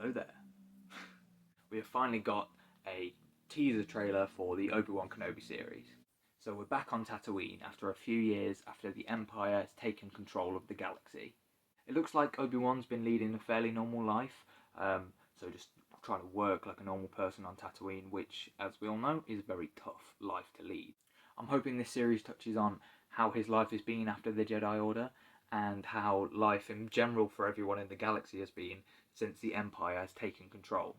Hello there. We have finally got a teaser trailer for the Obi-Wan Kenobi series. So we're back on Tatooine after a few years after the Empire has taken control of the galaxy. It looks like Obi-Wan's been leading a fairly normal life, so just trying to work like a normal person on Tatooine, which, as we all know, is a very tough life to lead. I'm hoping this series touches on how his life has been after the Jedi Order, and how life in general for everyone in the galaxy has been since the Empire has taken control.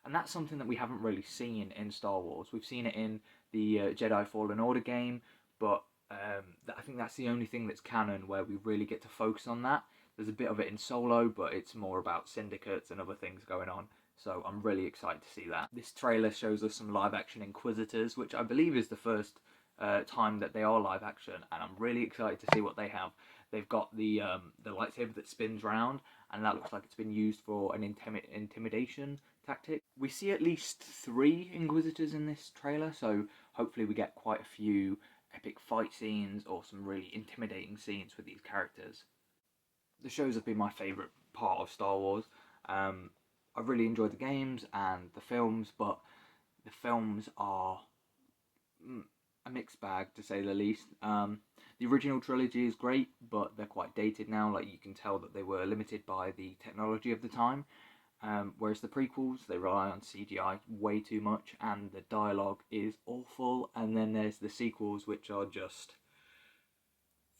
And that's something that we haven't really seen in Star Wars. We've seen it in the Jedi Fallen Order game, but I think that's the only thing that's canon where we really get to focus on that. There's a bit of it in Solo, but it's more about syndicates and other things going on. So I'm really excited to see that. This trailer shows us some live-action Inquisitors, which I believe is the first time that they are live-action, and I'm really excited to see what they have. They've got the lightsaber that spins round, and that looks like it's been used for an intimidation tactic. We see at least 3 Inquisitors in this trailer, so hopefully we get quite a few epic fight scenes or some really intimidating scenes with these characters. The shows have been my favourite part of Star Wars. I've really enjoyed the games and the films, but the films are a mixed bag, to say the least. The original trilogy is great, but they're quite dated now. Like, you can tell that they were limited by the technology of the time. Whereas the prequels, they rely on CGI way too much, and the dialogue is awful. And then there's the sequels, which are just...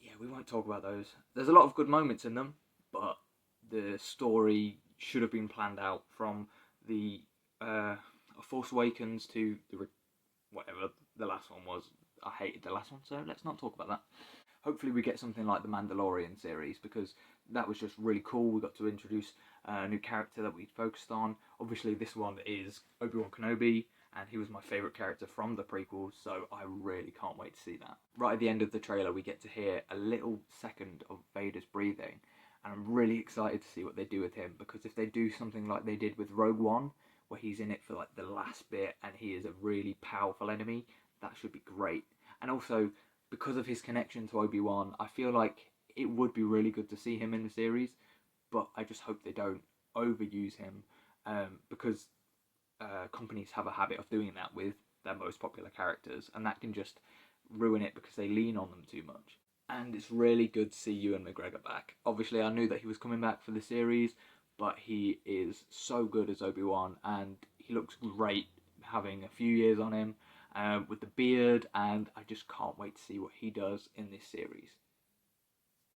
yeah, we won't talk about those. There's a lot of good moments in them, but the story should have been planned out from the Force Awakens to the whatever the last one was. I hated the last one, so let's not talk about that. Hopefully we get something like the Mandalorian series, because that was just really cool. We got to introduce a new character that we focused on. Obviously this one is Obi-Wan Kenobi, and he was my favourite character from the prequels, so I really can't wait to see that. Right at the end of the trailer we get to hear a little second of Vader's breathing, and I'm really excited to see what they do with him, because if they do something like they did with Rogue One, where he's in it for like the last bit and he is a really powerful enemy, that should be great. And also, because of his connection to Obi-Wan, I feel like it would be really good to see him in the series, but I just hope they don't overuse him, because companies have a habit of doing that with their most popular characters, and that can just ruin it because they lean on them too much. And it's really good to see Ewan McGregor back. Obviously, I knew that he was coming back for the series, but he is so good as Obi-Wan, and he looks great having a few years on him with the beard, and I just can't wait to see what he does in this series.